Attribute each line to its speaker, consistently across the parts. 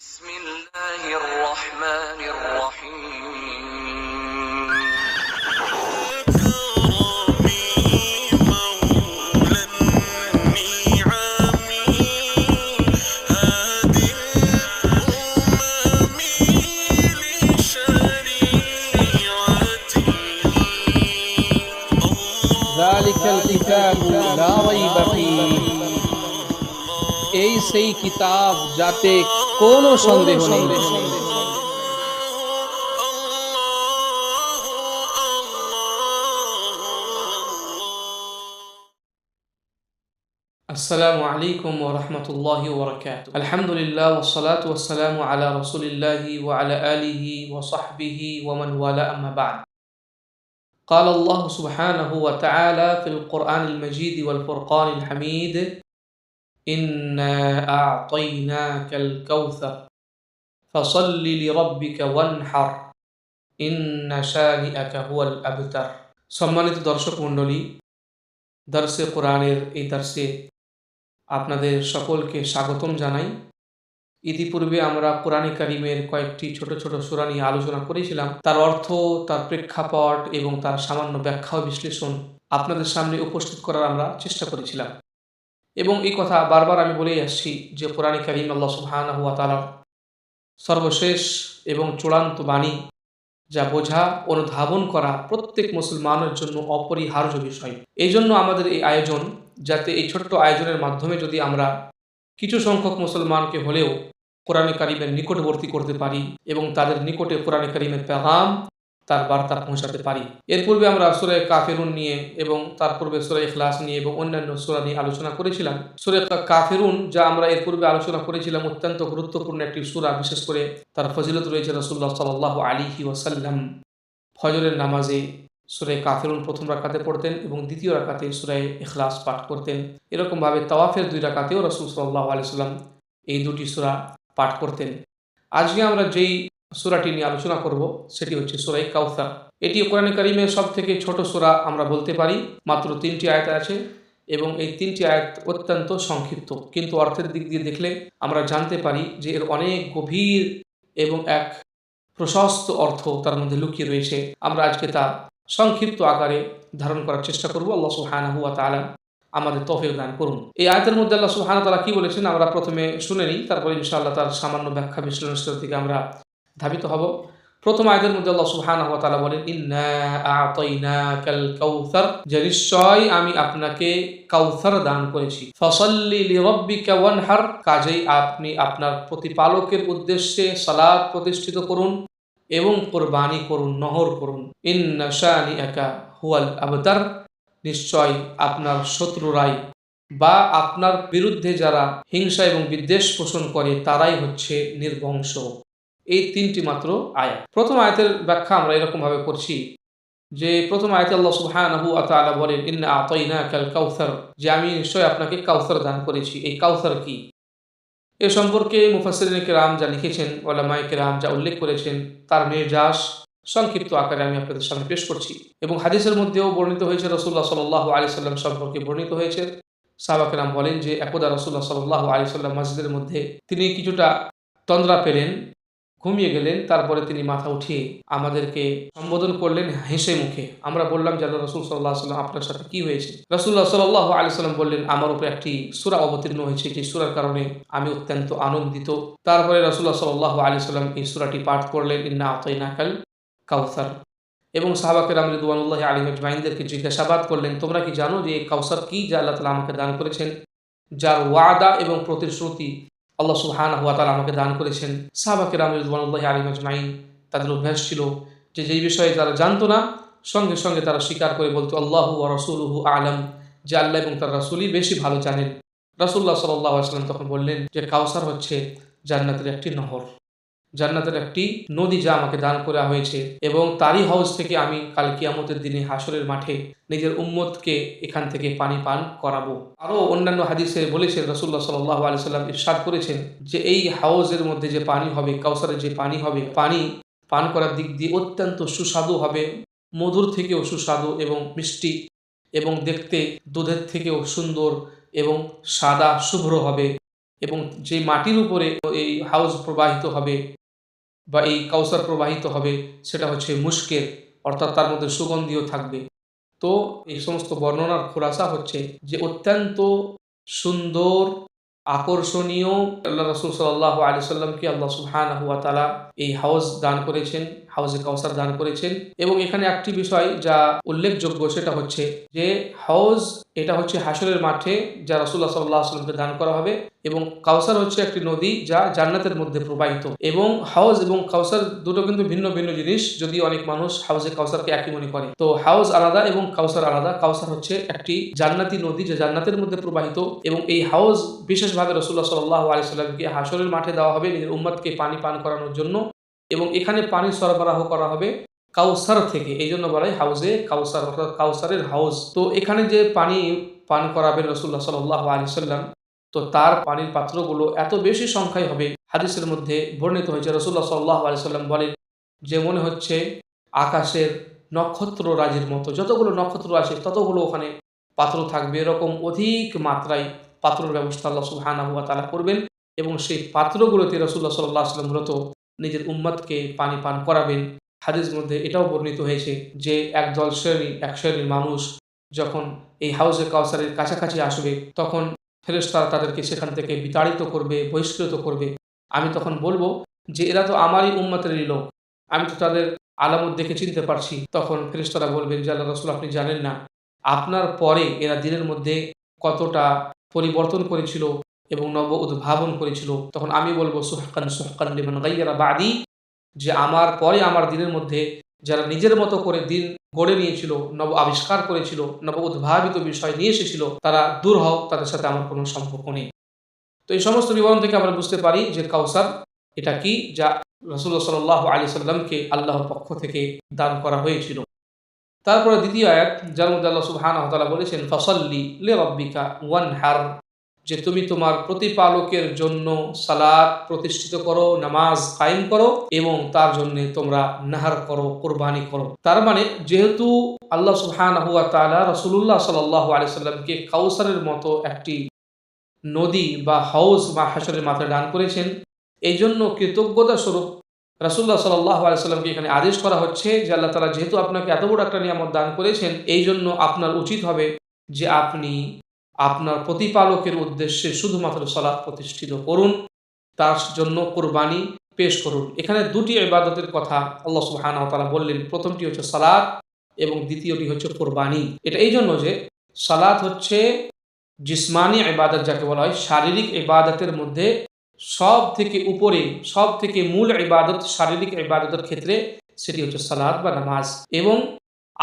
Speaker 1: بسم الله الرحمن الرحيم كرمي مولى النعم هادي الأمم لشريعته
Speaker 2: ذلك الكتاب لا ريب فيه এই সেই কিতাব যাতে কোনো সন্দেহ নেই। আসসালামু আলাইকুম ওয়া রাহমাতুল্লাহি ওয়া বারাকাতুহু। আলহামদুলিল্লাহ ওয়াসসালাতু ওয়াসসালামু আলা রাসূলিল্লাহি ওয়া আলা আলিহি ওয়া সাহবিহি ওয়া মান ওয়ালা আম্মা বা'দ। قال الله سبحانه وتعالى في القرآن المجيد والفرقان الحميد إنا أعطيناك الكوثر فصل لربك وانحر إن شانئك هو الأبتر। সম্মানিত দর্শক মণ্ডলী, দর্শে কোরআনের এই দর্শে আপনাদের সকলকে স্বাগতম জানাই। ইতিপূর্বে আমরা কোরআনে কারিমের কয়েকটি ছোট ছোট সূরা নিয়ে আলোচনা করেছিলাম। তার অর্থ, তার প্রেক্ষাপট এবং তার সামান্য ব্যাখ্যা ও বিশ্লেষণ আপনাদের সামনে উপস্থিত করার আমরা চেষ্টা করেছিলাম। এবং এই কথা বারবার আমি বলেই আসছি যে কোরআনে কারিম আল্লাহ সুবহানাহু ওয়া তাআলার সর্বশেষ এবং চূড়ান্ত বাণী, যা বোঝা অনুধাবন করা প্রত্যেক মুসলমানের জন্য অপরিহার্য বিষয়। এই জন্য আমাদের এই আয়োজন, যাতে এই ছোট্ট আয়োজনের মাধ্যমে যদি আমরা কিছু সংখ্যক মুসলমানকে হলেও কোরআনে কারিমের নিকটবর্তী করতে পারি এবং তাদের নিকটে কোরআনে কারিমের পেগাম, তার বার্তা পৌঁছাতে পারি। এর পূর্বে আমরা সূরা কাফিরুন নিয়ে এবং তার পূর্বে সূরা ইখলাস নিয়ে এবং অন্যান্য সূরা নিয়ে আলোচনা করেছিলাম। সূরা কাফিরুন, যা আমরা এর পূর্বে আলোচনা করেছিলাম, অত্যন্ত গুরুত্বপূর্ণ একটি সূরা। বিশেষ করে তার ফজিলত রয়েছে। রাসূলুল্লাহ সাল্লাল্লাহু আলাইহি ওয়াসাল্লাম ফজরের নামাজে সূরা কাফিরুন প্রথম রাকাতে পড়তেন এবং দ্বিতীয় রাকাতে সূরা ইখলাস পাঠ করতেন। এরকমভাবে তাওয়াফের 2 রাকাতেও রাসূল সাল্লাল্লাহু আলাইহি ওয়াসাল্লাম এই দুটি সূরা পাঠ করতেন। আজকে আমরা যেই সূরাটি নিয়ে আলোচনা করব সেটি হচ্ছে সূরা কাউসার। এটি কোরআনে কারিমের সবথেকে ছোট সূরা আমরা বলতে পারি। মাত্র 3টি আয়াত আছে এবং এই 3টি আয়াত অত্যন্ত সংক্ষিপ্ত, কিন্তু অর্থের দিক দিয়ে দেখলে আমরা জানতে পারি যে এর অনেক গভীর এবং এক প্রশস্ত অর্থ তার মধ্যে লুকিয়ে রয়েছে। আমরা আজকে তা সংক্ষিপ্ত আকারে ধারণ করার চেষ্টা করব। আল্লাহ সুবহানাহু ওয়া তাআলা আমাদের তৌফিক দান করুন। এই আয়াতের মধ্যে আল্লাহ সুবহানাহু ওয়া তাআলা কি বলেছেন আমরা প্রথমে শুনে নিই, তারপরে ইনশাআল্লাহ তার সামান্য ব্যাখ্যা বিশ্লেষণের দিকে আমরা ধাবিত হব। প্রথম আয়াতের মধ্যে আল্লাহ সুবহানাহু ওয়া তাআলা বলেন, ইন্না আ'তাইনাকাল কাউসার, যে নিশ্চয় আমি আপনাকে কাউসার দান করেছি। ফাসাল্লি লিরাব্বিকা ওয়ানহার, কাজেই আপনি আপনার প্রতিপালকের উদ্দেশ্যে সালাত প্রতিষ্ঠিত করুন এবং কুরবানি করুন, নহর করুন। ইন্না শানিআকা হুয়াল আবতার, নিশ্চয় আপনার শত্রুরাই বা আপনার বিরুদ্ধে যারা হিংসা এবং বিদ্বেষ পোষণ করে তারাই হচ্ছে নির্বংশ। এই 3টি মাত্র আয়াত। প্রথম আয়াতের ব্যাখ্যা আমরা এরকম ভাবে করছি যে প্রথম আয়াতে আল্লাহ সুবহানাহু ওয়া তাআলা বলেন, ইন্না আ'তাইনাকাল কাউসার, যে আমি নিশ্চয় আপনাকে কাউসার দান করেছি। এই কাউসার কি, এ সম্পর্কে মুফাসসিরিন কিরাম যা লিখেছেন, উলামায়ে কিরাম যা উল্লেখ করেছেন, তার নির্যাস সংক্ষিপ্ত আকারে আমি আপনাদের সামনে পেশ করছি। এবং হাদিসের মধ্যেও বর্ণিত হয়েছে, রাসূলুল্লাহ সাল্লাল্লাহু আলাইহি সাল্লাম সম্পর্কে বর্ণিত হয়েছে। সাহাবা কিরাম বলেন যে একদা রাসূলুল্লাহ সাল্লাল্লাহু আলাইহি সাল্লাম মসজিদের মধ্যে তিনি কিছুটা তন্দ্রা পেলেন, ঘুমিয়ে গেলেন। তারপরে তিনি মাথা উঠিয়ে আমাদেরকে সম্বোধন করলেন হেসে মুখে। আমরা বললাম যে আল্লাহ রাসূল সাল্লাল্লাহু আলাইহি সাল্লাম, আপনার সাথে কি হয়েছে? রাসূলুল্লাহ সাল্লাল্লাহু আলাইহি সাল্লাম বললেন, আমার উপর একটি সূরা অবতীর্ণ হয়েছে, যে সূরার কারণে আমি অত্যন্ত আনন্দিত। তারপরে রাসূলুল্লাহ সাল্লাল্লাহু আলাইহি সাল্লাম এই সূরাটি পাঠ করলেন, ইন্না আ'তাইনাকাল কাউসার। এবং সাহাবা কিরাম রিদওয়ানুল্লাহি আলাইহিম আজমাইনদেরকে জিজ্ঞাসাবাদ করলেন, তোমরা কি জানো যে এই কাউসার কি, যা আল্লাহ তাআলা আমাকে দান করেছেন, যার ওয়াদা এবং প্রতিশ্রুতি আল্লাহ সুবহানাহু ওয়া তাআলা আমাকে দান করেছেন? সাহাবা কিরাম রিদওয়ানুল্লাহি আলাইহিম আজমাইন, তাদের অভ্যাস ছিল যে যেই বিষয়ে তারা জানতো না সঙ্গে সঙ্গে তারা স্বীকার করে বলতো, আল্লাহু ওয়া রাসূলুহু আ'লাম, যে আল্লাহ এবং তার রাসূলই বেশি ভালো জানেন। রাসূলুল্লাহ সাল্লাল্লাহু আলাইহি ওয়াসাল্লাম তখন বললেন যে কাউসার হচ্ছে জান্নাতের একটি নহর, জান্নাতের একটি নদী, যা আমাকে দান করা হয়েছে এবং তারই হাউজ থেকে আমি কাল কিয়ামতের দিনে হাসরের মাঠে নিজের উম্মতকে এখান থেকে পানি পান করাবো। আরও অন্যান্য হাদিসে বলেছেন, রাসূলুল্লাহ সাল্লাল্লাহু আলাইহি সাল্লাম ইরশাদ করেছেন যে এই হাউজের মধ্যে যে পানি হবে, কাউসারের যে পানি হবে, পানি পান করার দিক দিয়ে অত্যন্ত সুস্বাদু হবে, মধুর থেকেও সুস্বাদু এবং মিষ্টি, এবং দেখতে দুধের থেকেও সুন্দর এবং সাদা শুভ্র হবে। এবং যে মাটির উপরে এই হাউজ প্রবাহিত হবে বা এই কাউসার প্রবাহিত হবে সেটা হচ্ছে মুশকের, অর্থাৎ তার মধ্যে সুগন্ধিও থাকবে। তো এই সমস্ত বর্ণনার খোলাসা হচ্ছে যে অত্যন্ত সুন্দর, আকর্ষণীয় আল্লাহ রাসূল সাল্লাল্লাহু আলাইহি সাল্লামকে আল্লাহ সুবহানাহু ওয়া তাআলা এই হাউজ দান করেছেন, হাউজে কাউসার দান করেছেন। এবং এখানে একটি বিষয় যা উল্লেখযোগ্য সেটা হচ্ছে যে হাউজ এটা হচ্ছে হাশরের মাঠে যা রাসূলুল্লাহ সাল্লাল্লাহু আলাইহি সাল্লামকে দান করা হবে, এবং কাউসার হচ্ছে একটি নদী যা জান্নাতের মধ্যে প্রবাহিত। এবং হাউজ এবং কাউসার দুটো কিন্তু ভিন্ন ভিন্ন জিনিস, যদি অনেক মানুষ হাউজে কাউসারকে একই মনে করে। তো হাউজ আলাদা এবং কাউসার আলাদা। কাউসার হচ্ছে একটি জান্নাতি নদী যা জান্নাতের মধ্যে প্রবাহিত, এবং এই হাউজ বিশেষভাবে রাসূলুল্লাহ সাল্লাল্লাহু আলাইহি সাল্লামকে হাশরের মাঠে দেওয়া হবে নিজের উম্মতকে পানি পান করানোর জন্য, এবং এখানে পানি সরবরাহ করা হবে কাউসার থেকে। এই জন্য বলা হয় হাউজে কাউসার, অর্থাৎ কাউসারের হাউজ। তো এখানে যে পানি পান করাবেন রাসূলুল্লাহ সাল্লাল্লাহু আলাইহি সাল্লাম, তো তার পানির পাত্রগুলো এত বেশি সংখ্যায় হবে, হাদিসের মধ্যে বর্ণিত হয়েছে রাসূলুল্লাহ সাল্লাল্লাহু আলাইহি সাল্লাম বলেন যে মনে হচ্ছে আকাশের নক্ষত্র রাজির মতো, যতগুলো নক্ষত্র আছে ততগুলো ওখানে পাত্র থাকবে। এরকম অধিক মাত্রায় পাত্রের ব্যবস্থা আল্লাহ সুবহানাহু ওয়া তাআলা করবেন, এবং সেই পাত্রগুলোতে রাসূলুল্লাহ সাল্লাল্লাহু আলাইহি সাল্লাম মূলত নিজের উম্মতকে পানি পান করাবেন। হাদিসের মধ্যে এটাও বর্ণিত হয়েছে যে এক শ্রেণীর মানুষ যখন এই হাউজে কাউসারের কাছাকাছি আসবে, তখন ফেরেশতারা তাদেরকে সেখান থেকে বিতাড়িত করবে, বহিষ্কৃত করবে। আমি তখন বলবো যে এরা তো আমারই উম্মতেরই লোক, আমি তো তাদের আলামত দেখে চিনতে পারছি। তখন ফেরেশতারা বলবেন যে আল্লাহর রাসূল আপনি জানেন না আপনার পরে এরা দিনের মধ্যে কতটা পরিবর্তন করেছিল এবং নব উদ্ভাবন করেছিল। তখন আমি বলবো সুহকান সুহকান লিমান গায়্যারা বাদি, যে আমার পরে আমার দিনের মধ্যে যারা নিজের মতো করে দিন গড়ে নিয়েছিল, নব আবিষ্কার করেছিল, নব উদ্ভাবিত বিষয় নিয়ে এসেছিল, তারা দূর হও, তাদের সাথে আমার কোনো সম্পর্ক নেই। তো এই সমস্ত বিবরণ থেকে আমরা বুঝতে পারি যে কাউসার এটা কি, যা রাসূলুল্লাহ সাল্লাল্লাহু আলাইহি সাল্লামকে আল্লাহর পক্ষ থেকে দান করা হয়েছিল। তারপরে দ্বিতীয় আয়াত, যার মধ্যে আল্লাহ সুবহানাহু ওয়া তাআলা বলেছেন ফাসাল্লি লিরাব্বিকা ওয়ানহার, যে তুমি তোমার প্রতিপালকের জন্য সালাত প্রতিষ্ঠিত করো, নামাজ কায়েম করো, এবং তার জন্য তোমরা নাহার করো, কুরবানি করো। তার মানে যেহেতু আল্লাহ সুবহানাহু ওয়া তাআলা রাসূলুল্লাহ সাল্লাল্লাহু আলাইহি সাল্লামকে কাউসারের মতো একটি নদী বা হাউজ বা হাশরের মাথায় দান করেছেন, এই জন্য কৃতজ্ঞতা স্বরূপ রাসূলুল্লাহ সাল্লাল্লাহু আলাইহি সাল্লামকে এখানে আদেশ করা হচ্ছে যে আল্লাহ তাআলা যেহেতু আপনাকে এত বড় একটা নিয়ামত দান করেছেন, এই জন্য আপনার উচিত হবে যে আপনি আপনার প্রতিপালকের উদ্দেশ্যে শুধুমাত্র সালাত প্রতিষ্ঠিত করুন, তার জন্য কুরবানি পেশ করুন। এখানে দুটি ইবাদতের কথা আল্লাহ সুবহানাহু ওয়া তাআলা বললেন। প্রথমটি হচ্ছে সালাত এবং দ্বিতীয়টি হচ্ছে কুরবানি। এটা এই জন্য যে সালাত হচ্ছে জিসমানি ইবাদত, যাকে বলা হয় শারীরিক ইবাদতের মধ্যে সব থেকে উপরে, সব থেকে মূল ইবাদত শারীরিক ইবাদতের ক্ষেত্রে সেটি হচ্ছে সালাত বা নামাজ। এবং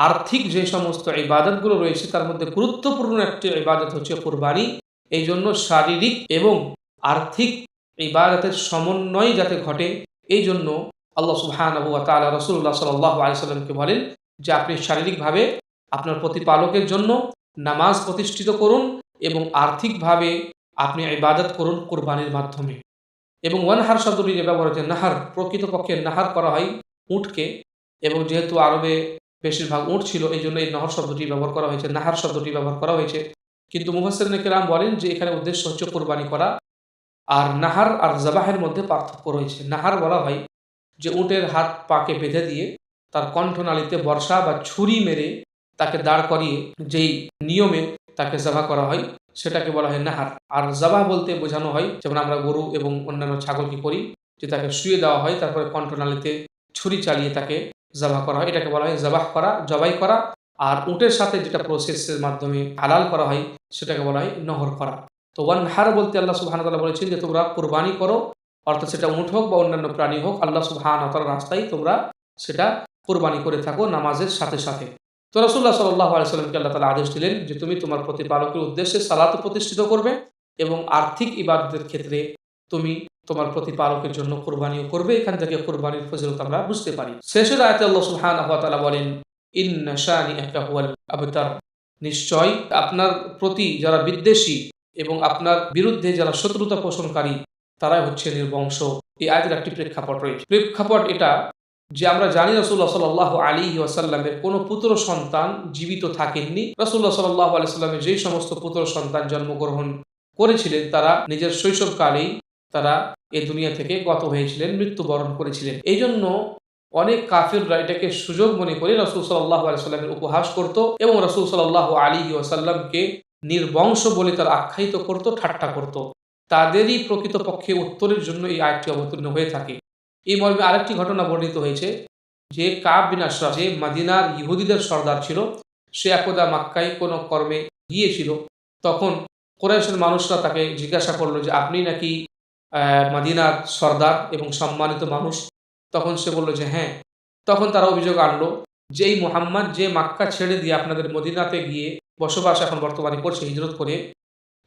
Speaker 2: আর্থিক যে সমস্ত ইবাদতগুলো রয়েছে তার মধ্যে গুরুত্বপূর্ণ একটি ইবাদত হচ্ছে কুরবানি। এই জন্য শারীরিক এবং আর্থিক ইবাদতের সমন্বয় যাতে ঘটে, এই জন্য আল্লাহ সুবহানাহু ওয়া তাআলা রাসূলুল্লাহ সাল্লাল্লাহু আলাইহি সাল্লামকে বলেন যে আপনি শারীরিকভাবে আপনার প্রতিপালকের জন্য নামাজ প্রতিষ্ঠিত করুন, এবং আর্থিকভাবে আপনি ইবাদত করুন কুরবানির মাধ্যমে। এবং ওয়ানহার শব্দটি যে ব্যবহার হচ্ছে নাহার, প্রকৃতপক্ষে নাহার করা হয় উটকে, এবং যেহেতু আরবে বেশিরভাগ উট ছিল এই জন্য এই নহর শব্দটি ব্যবহার করা হয়েছে, নাহার শব্দটি ব্যবহার করা হয়েছে। কিন্তু মুফাসসিরিনে কেরাম বলেন যে এখানে উদ্দেশ্য হচ্ছে কুরবানি করা, আর নাহার আর জাবাহের মধ্যে পার্থক্য রয়েছে। নাহার বলা হয় যে উটের হাত পাকে বেঁধে দিয়ে তার কণ্ঠনালীতে বর্ষা বা ছুরি মেরে তাকে দাঁড় করিয়ে যেই নিয়মে তাকে জবাহ করা হয় সেটাকে বলা হয় নাহার। আর জবাহ বলতে বোঝানো হয় যেমন আমরা গরু এবং অন্যান্য ছাগলকে করি, যে তাকে শুয়ে দেওয়া হয়, তারপরে কণ্ঠনালীতে ছুরি চালিয়ে তাকে জবাহ করা হয়, এটাকে বলা হয় জবাহ করা, জবাই করা। আর উটের সাথে যেটা প্রসেসের মাধ্যমে হালাল করা হয় সেটাকে বলা হয় নহর করা। তো ওয়ানহার বলতে আল্লাহ সুবহানাহু ওয়া তাআলা বলেছেন যে তোমরা কুরবানি করো, অর্থাৎ সেটা উট হোক বা অন্যান্য প্রাণী হোক, আল্লাহ সুবহানাহু ওয়া তাআলার রাস্তায় তোমরা সেটা কুরবানি করে থাকো নামাজের সাথে সাথে। তো রাসূলুল্লাহ সাল্লাল্লাহু আলাইহি সাল্লামকে আল্লাহ তাআলা আদেশ দিলেন যে তুমি তোমার প্রতিপালকের উদ্দেশ্যে সালাত প্রতিষ্ঠিত করবে, এবং আর্থিক ইবাদতের ক্ষেত্রে তুমি তোমার প্রতিপালকের জন্য কুরবানিও করবে। এখান থেকে কুরবানির ফজিলত আমরা বুঝতে পারি। শেষের আয়াতে আল্লাহ সুবহানাহু ওয়া তাআলা বলেন ইন্না শানিআকা হুয়াল আবতার, নিশ্চয় আপনার প্রতি যারা বিদ্বেষী এবং আপনার বিরুদ্ধে যারা শত্রুতা পোষণকারী তারাই হচ্ছে নির্বংশ। এই আয়াতের একটি প্রেক্ষাপট রয়েছে। প্রেক্ষাপট এটা যে আমরা জানি রাসূলুল্লাহ সাল্লাল্লাহু আলাইহি ওয়াসাল্লামের কোনো পুত্র সন্তান জীবিত থাকেননি। রাসূলুল্লাহ সাল্লাল্লাহু আলাইহি ওয়াসাল্লামের যেই সমস্ত পুত্র সন্তান জন্মগ্রহণ করেছিলেন তারা নিজের শৈশবকালেই তারা এই দুনিয়া থেকে গত হয়েছিলেন, মৃত্যুবরণ করেছিলেন। এই জন্য অনেক কাফিররা এটাকে সুযোগ মনে করে রাসূল সাল্লাল্লাহু আলাইহি ওয়াসাল্লামের উপহাস করত এবং রাসূল সাল্লাল্লাহু আলাইহি ওয়াসাল্লামকে নির্বংশ বলে তারা আখ্যায়িত করত, ঠাট্টা করত। তাদেরই প্রকৃতপক্ষে উত্তরের জন্য এই আয়াতটি অবতীর্ণ হয়ে থাকে। এই মর্মে আরেকটি ঘটনা বর্ণিত হয়েছে যে কাব বিন আশরাফ, যে মদিনার ইহুদিদের সর্দার ছিল, সে একদা মক্কায় কোনো কর্মে গিয়েছিল। তখন কুরাইশের মানুষরা তাকে জিজ্ঞাসা করলো যে আপনি নাকি মদিনার সর্দার এবং সম্মানিত মানুষ? তখন সে বলল যে হ্যাঁ। তখন তারা অভিযোগ আনলো যে এই মুহাম্মদ যে মক্কা ছেড়ে দিয়ে আপনাদের মদিনাতে গিয়ে বসবাস এখন বর্তমানে করছে হিজরত করে,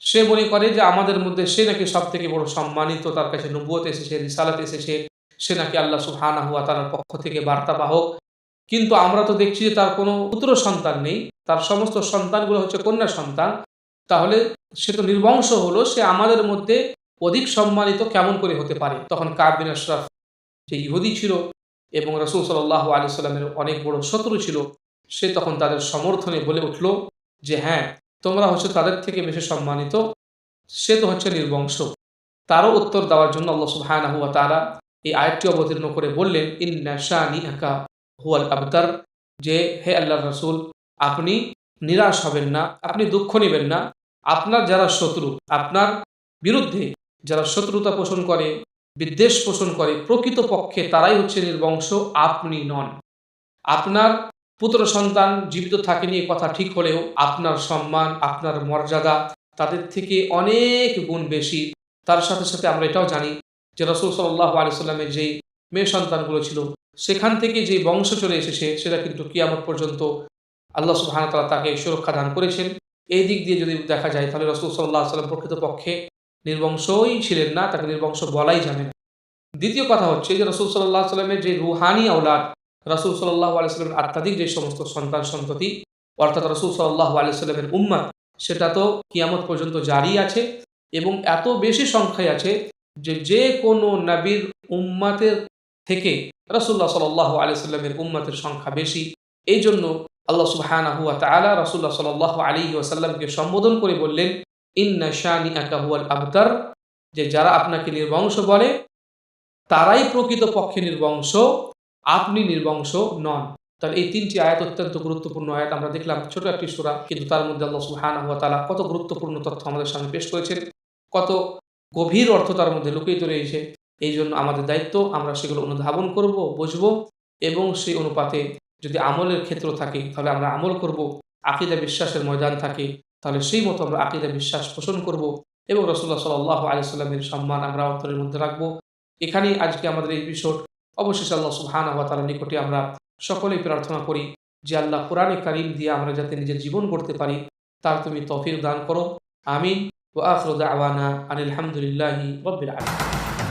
Speaker 2: সে মনে করে যে আমাদের মধ্যে সে নাকি সব থেকে বড় সম্মানিত, তার কাছে নবুয়ত এসেছে, রিসালাত এসেছে, সে নাকি আল্লাহ সুবহানাহু ওয়া তাআলার পক্ষ থেকে বার্তাবাহক। কিন্তু আমরা তো দেখছি যে তার কোনো পুত্র সন্তান নেই, তার সমস্ত সন্তানগুলো হচ্ছে কন্যা সন্তান। তাহলে সে তো নির্বংশ হলো, সে আমাদের মধ্যে অধিক সম্মানিত কেমন করে হতে পারে? তখন কাব বিন আশরাফ, যে ইহুদি ছিল এবং রাসূল সাল্লাল্লাহু আলাইহি ওয়াসাল্লামের অনেক বড় শত্রু ছিল, সে তখন তাদের সমর্থনে বলে উঠল যে হ্যাঁ, তোমরা হচ্ছে তাদের থেকে বেশি সম্মানিত, সে তো হচ্ছে নির্বংশ। তারও উত্তর দেওয়ার জন্য আল্লাহ সুবহানাহু ওয়া তাআলা এই আয়াতটি অবতীর্ণ করে বললেন, ইন্না শানিআকা হুয়াল আবতার, যে হে আল্লাহর রাসূল, আপনি নিরাশ হবেন না, আপনি দুঃখ নেবেন না। আপনার যারা শত্রু, আপনার বিরুদ্ধে যারা শত্রুতা পোষণ করে, বিদ্বেষ পোষণ করে, প্রকৃতপক্ষে তারাই হচ্ছে নির্বংশ, আপনি নন। আপনার পুত্র সন্তান জীবিত থাকেনি এ কথা ঠিক হলেও আপনার সম্মান, আপনার মর্যাদা তাদের থেকে অনেক গুণ বেশি। তার সাথে সাথে আমরা এটাও জানি যে রাসূল সাল্লাল্লাহু আলাইহি ওয়াসাল্লামের যেই মেয়ে সন্তানগুলো ছিল, সেখান থেকে যে বংশ চলে এসেছে সেটা কিন্তু কিয়ামত পর্যন্ত আল্লাহ সুবহানাহু ওয়া তাআলা তাকে সুরক্ষা দান করেছেন। এই দিক দিয়ে যদি দেখা যায় তাহলে রাসূল সাল্লাল্লাহু আলাইহি ওয়াসাল্লাম প্রকৃতপক্ষে নির্বংশই ছিলেন না, তাকে নির্বংশ বলাই যাবে না। দ্বিতীয় কথা হচ্ছে যে রাসূল সাল্লাল্লাহু আলাইহি ওয়াসাল্লামের যে রুহানি আওলাদ, রাসূল সাল্লাল্লাহু আলাইহি ওয়াসাল্লামের আত্মাধিক যে সমস্ত সন্তান সন্ততি, অর্থাৎ রাসূল সাল্লাল্লাহু আলাইহি ওয়াসাল্লামের উম্মত, সেটা তো কিয়ামত পর্যন্ত জারি আছে এবং এত বেশি সংখ্যায় আছে যে যে কোনো নবীর উম্মতের থেকে রাসূলুল্লাহ সাল্লাল্লাহু আলাইহি ওয়াসাল্লামের উম্মতের সংখ্যা বেশি। এই জন্য আল্লাহ সুবহানাহু ওয়া তাআলা রাসূলুল্লাহ সাল্লাল্লাহু আলাইহি ওয়াসাল্লামকে সম্বোধন করে বললেন, ইন্না শানিআকা হুয়াল আবতার, যে যারা আপনাকে নির্বংশ বলে তারাই প্রকৃতপক্ষে নির্বংশ, আপনি নির্বংশ নন। তাহলে এই তিনটি আয়াত অত্যন্ত গুরুত্বপূর্ণ আয়াত। আমরা দেখলাম ছোট একটি সূরা, কিন্তু তার মধ্যে আল্লাহ সুবহানাহু ওয়া তাআলা কত গুরুত্বপূর্ণ তথ্য আমাদের সামনে পেশ করেছেন, কত গভীর অর্থ তার মধ্যে লুকিয়ে রয়েছে। এই জন্য আমাদের দায়িত্ব আমরা সেগুলো অনুধাবন করব, বুঝব এবং সেই অনুপাতে যদি আমলের ক্ষেত্র থাকে তাহলে আমরা আমল করব, আকীদা বিশ্বাসের ময়দান থাকে তাহলে সেই মতো আমরা আকীদা বিশ্বাস পোষণ করব এবং রাসূলুল্লাহ সাল্লাল্লাহু আলাইহি ওয়াসাল্লামের সম্মান আমরা অন্তরের মধ্যে রাখব। এখানেই আজকে আমাদের এই এপিসোড। অবশেষে আল্লাহ সুবহানাহু ওয়া তাআলার নিকটে আমরা সকলেই প্রার্থনা করি যে আল্লাহ কোরআনে কারীম দিয়ে আমরা যাতে নিজের জীবন গড়তে পারি তার তুমি তৌফিক দান করো। আমিন। ওয়া আখিরু দাওয়ানা আনিল হামদুলিল্লাহি রাব্বিল আলামিন।